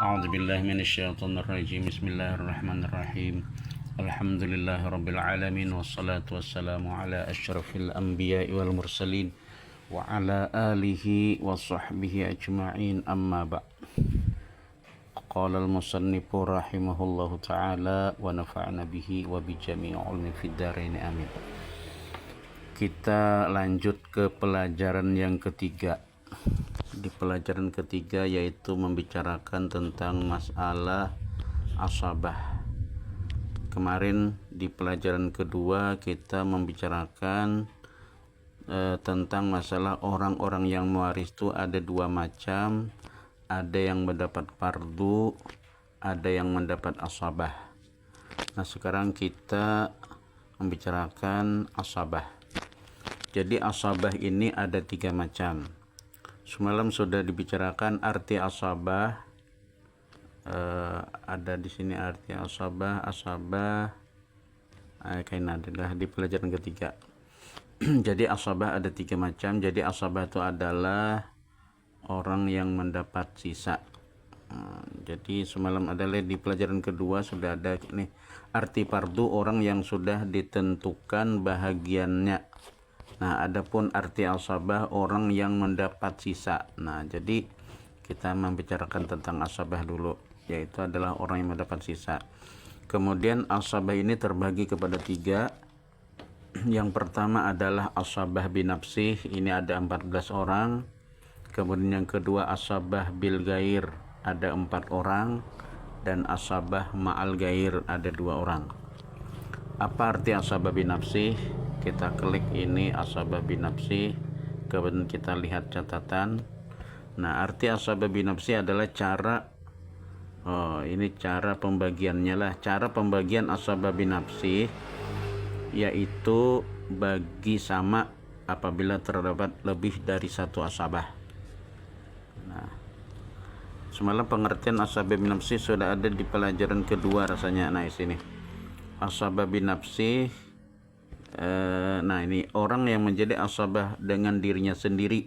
أعوذ بالله من الشيطان الرجيم بسم الله الرحمن الرحيم الحمد لله رب العالمين والصلاة والسلام على أشرف الأنبياء والمرسلين وعلى آله وصحبه أجمعين أما بعد قال المصنف رحمه الله تعالى ونفعنا به وبجميع علم في الدارين آمين. Kita lanjut ke pelajaran yang ketiga. Di pelajaran ketiga yaitu membicarakan tentang masalah asabah. Kemarin di pelajaran kedua kita membicarakan tentang masalah orang-orang yang mewaris itu ada dua macam. Ada yang mendapat fardu, ada yang mendapat asabah. Nah sekarang kita membicarakan asabah. Jadi asabah ini ada tiga macam. Semalam sudah dibicarakan arti asabah. Ada di sini arti asabah kayaknya adalah di pelajaran ketiga. Jadi asabah ada tiga macam. Jadi asabah itu adalah orang yang mendapat sisa. Jadi semalam adalah di pelajaran kedua sudah ada nih arti fardu orang yang sudah ditentukan bahagiannya. Nah, adapun arti asabah orang yang mendapat sisa. Nah, jadi kita membicarakan tentang asabah dulu, yaitu adalah orang yang mendapat sisa. Kemudian asabah ini terbagi kepada tiga. Yang pertama adalah asabah binafsih, ini ada 14 orang. Kemudian yang kedua asabah bil gair, ada 4 orang. Dan asabah ma'al gair, ada 2 orang. Apa arti asabah binafsih? Kita klik ini asabah binafsih, kemudian kita lihat catatan. Nah arti asabah binafsih adalah cara ini cara pembagiannya lah. Cara pembagian asabah binafsih yaitu bagi sama apabila terdapat lebih dari satu asabah. Nah semalam pengertian asabah binafsih sudah ada di pelajaran kedua rasanya. Nah di sini asabah binafsih, nah ini orang yang menjadi asabah dengan dirinya sendiri.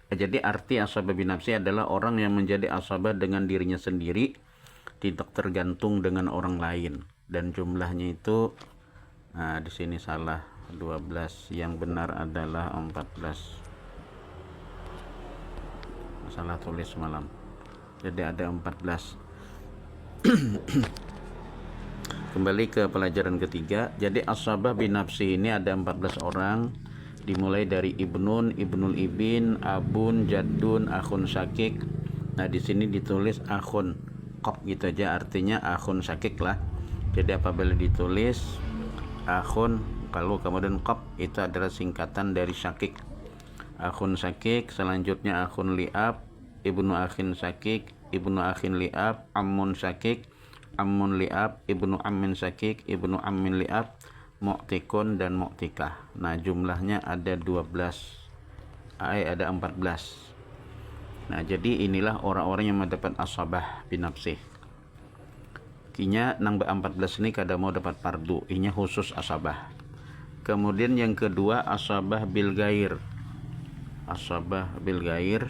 Jadi arti asabah binafsi adalah orang yang menjadi asabah dengan dirinya sendiri, tidak tergantung dengan orang lain. Dan jumlahnya itu, nah di sini salah 12, yang benar adalah 14. Salah tulis semalam. Jadi ada 14. Kembali ke pelajaran ketiga. Jadi asabah binafsi ini ada 14 orang, dimulai dari ibnun, ibnul ibin, abun, jaddun, akhun syakik. Nah di sini ditulis akhun qab gitu aja, artinya akhun syakik lah. Jadi apabila ditulis akhun kalau kemudian qab itu adalah singkatan dari syakik. Akhun syakik, selanjutnya akhun li'ab, ibnu akhin syakik, ibnu akhin li'ab, ammun syakik, ammun li'ab, ibnu ammin syakik, ibnu ammin li'ab, mu'tikun dan mu'tikah. Nah jumlahnya ada 12, ada 14. Nah jadi inilah orang-orang yang mendapat asabah binafsih. Kinya nang 14 ini kada mau dapat fardu, ini khusus asabah. Kemudian yang kedua asabah bil gair. Asabah bil gair,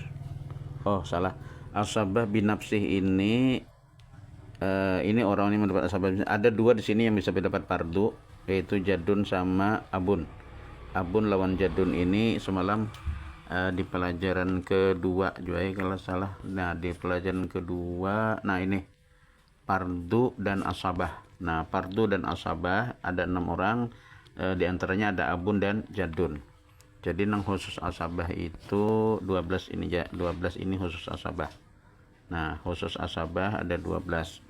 asabah binafsih ini orang yang mendapat asabah. Ada 2 di sini yang bisa mendapat fardu, yaitu jadun sama abun. Abun lawan jadun ini semalam di pelajaran kedua juga kalau salah. Nah di pelajaran kedua, nah ini fardu dan asabah. Nah fardu dan asabah ada 6 orang, di antaranya ada abun dan jadun. Jadi nang khusus asabah itu 12 ini ya, 12 ini khusus asabah. Nah khusus asabah ada 12.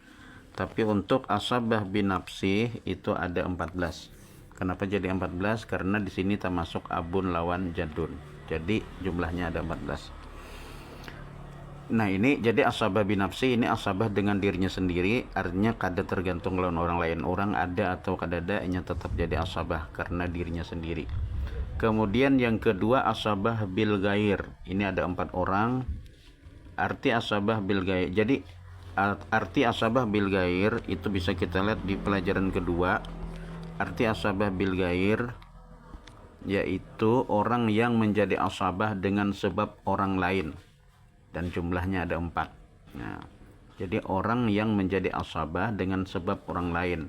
Tapi untuk asabah binafsih itu ada 14. Kenapa jadi 14? Karena di sini termasuk abun lawan jadun. Jadi jumlahnya ada 14. Nah ini jadi asabah binafsi ini asabah dengan dirinya sendiri, artinya kada tergantung lawan orang lain. Orang ada atau kada ada, ini tetap jadi asabah karena dirinya sendiri. Kemudian yang kedua asabah bil gair. Ini ada 4 orang. Arti asabah bil gair. Jadi arti asabah bil gair itu bisa kita lihat di pelajaran kedua. Arti asabah bil gair yaitu orang yang menjadi asabah dengan sebab orang lain, dan jumlahnya ada 4. Nah Jadi orang yang menjadi asabah dengan sebab orang lain,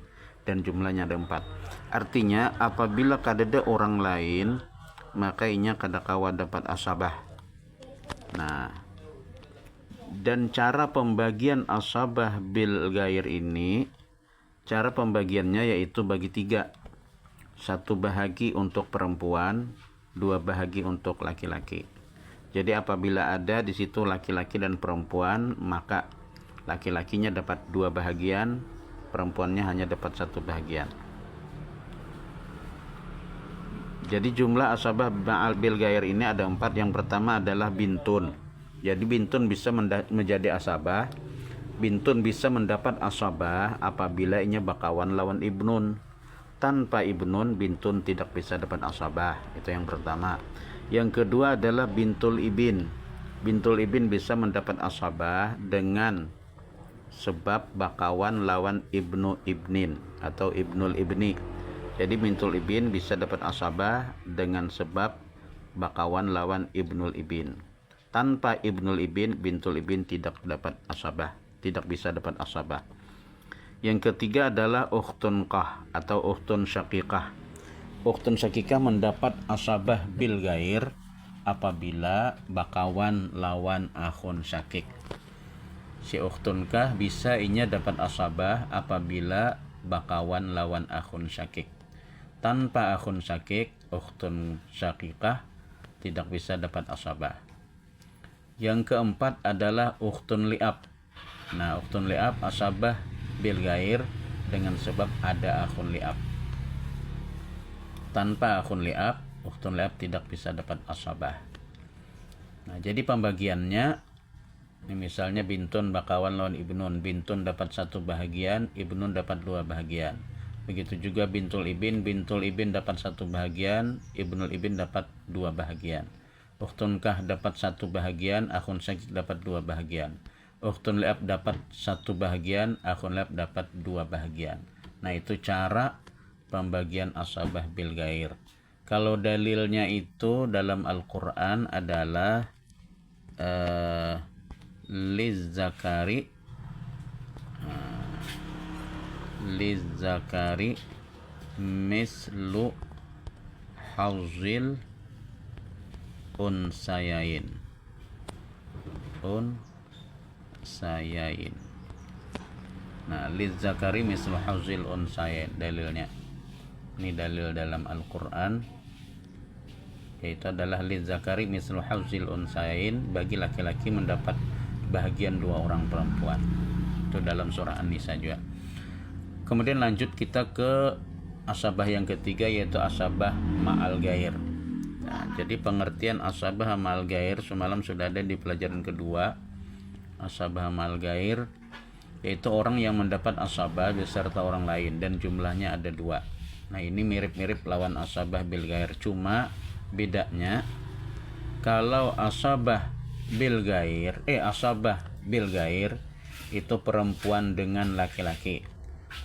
dan jumlahnya ada 4. Artinya apabila kadada orang lain, maka inya kadakawa dapat asabah. Nah, dan cara pembagian asabah bil gair ini, cara pembagiannya yaitu bagi 3. 1 bahagi untuk perempuan, 2 bahagi untuk laki-laki. Jadi apabila ada di situ laki-laki dan perempuan, maka laki-lakinya dapat 2 bahagian, perempuannya hanya dapat 1 bahagian. Jadi jumlah asabah ma'al bil gair ini ada 4. Yang pertama adalah bintun. Jadi bintun bisa menjadi asabah. Bintun bisa mendapat asabah apabila inya bakawan lawan ibnun. Tanpa ibnun, bintun tidak bisa dapat asabah. Itu yang pertama. Yang kedua adalah bintul ibin. Bintul ibin bisa mendapat asabah dengan sebab bakawan lawan ibnu ibnin atau ibnul ibni. Jadi bintul ibin bisa dapat asabah dengan sebab bakawan lawan ibnul ibin. Tanpa ibnul ibin, bintul ibin tidak dapat asabah, tidak bisa dapat asabah. Yang ketiga adalah ukhtun qah atau ukhtun syaqiqah. Ukhtun syaqiqah mendapat asabah bil gair apabila bakawan lawan akhun syakik. Si ukhtun qah bisa inya dapat asabah apabila bakawan lawan akhun syakik. Tanpa akhun syakik, ukhtun syaqiqah tidak bisa dapat asabah. Yang keempat adalah ukhtun li'ab. Nah, ukhtun li'ab asabah bil gair dengan sebab ada akhun li'ab. Tanpa akhun li'ab, ukhtun li'ab tidak bisa dapat asabah. Nah, jadi pembagiannya ini misalnya bintun bakawan lawan ibnun. Bintun dapat 1 bahagian, ibnun dapat 2 bahagian. Begitu juga bintul ibin dapat 1 bahagian, ibnul ibin dapat 2 bahagian. Ukhtun qah dapat 1 bahagian, akhun syakik dapat 2 bahagian. Ukhtun li'ab dapat 1 bahagian, akhun li'ab dapat 2 bahagian. Nah, itu cara pembagian asabah bil gair. Kalau dalilnya itu dalam Al-Quran adalah lizzakari mislu hauzil unsayain. Nah, lizzakari mislu hauzil unsayain dalilnya. Ini dalil dalam Al-Quran, yaitu adalah lizzakari mislu hauzil unsayain, bagi laki-laki mendapat bahagian 2 orang perempuan. Itu dalam surah An-Nisa juga. Kemudian lanjut kita ke asabah yang ketiga, yaitu asabah ma'al gair. Nah, jadi pengertian asabah ma'al gair semalam sudah ada di pelajaran kedua. Asabah ma'al gair yaitu orang yang mendapat asabah beserta orang lain dan jumlahnya ada 2. Nah, ini mirip-mirip lawan asabah bil gair, cuma bedanya kalau asabah bil gair itu perempuan dengan laki-laki.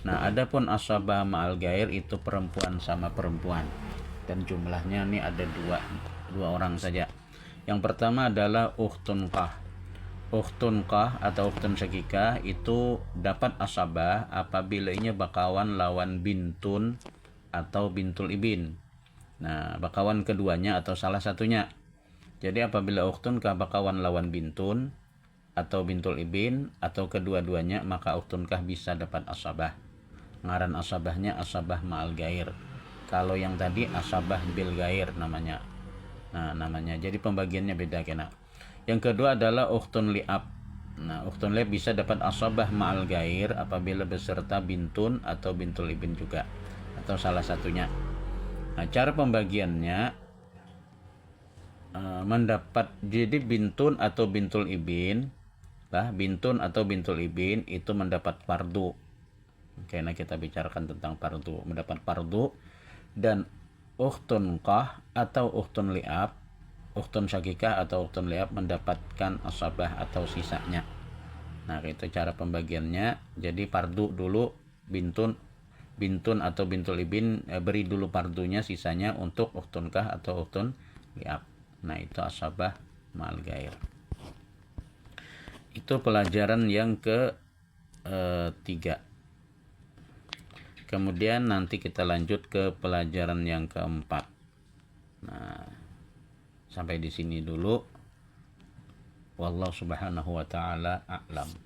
Nah, adapun asabah ma'al gair itu perempuan sama perempuan dan jumlahnya ini ada 2 orang saja. Yang pertama adalah ukhtun qah. Ukhtun qah atau ukhtun syakikah itu dapat asabah apabila inya bakawan lawan bintun atau bintul ibin. Nah, bakawan keduanya atau salah satunya. Jadi apabila ukhtun qah bakawan lawan bintun atau bintul ibin atau kedua-duanya, maka ukhtun qah bisa dapat asabah. Ngaran asabahnya asabah ma'al gair. Kalau yang tadi asabah bil gair namanya. Nah, namanya. Jadi pembagiannya beda kena. Yang kedua adalah ukhtun li'ab. Nah, ukhtun li'ab bisa dapat asabah ma'al gair apabila beserta bintun atau bintul ibin juga atau salah satunya. Nah, cara pembagiannya mendapat, jadi bintun atau bintul ibin itu mendapat fardu. Karena kita bicarakan tentang fardu, mendapat fardu. Dan ukhtun qah atau ukhtun li'ab, ukhtun syakikah atau ukhtun li'ab mendapatkan asabah atau sisanya. Nah, itu cara pembagiannya. Jadi fardu dulu, bintun atau bintul ibin beri dulu fardunya, sisanya untuk ukhtun qah atau ukhtun li'ab. Nah, itu asabah ma'al gair. Itu pelajaran yang ketiga. Kemudian nanti kita lanjut ke pelajaran yang keempat. Nah, sampai di sini dulu. Wallahu subhanahu wa ta'ala a'lam.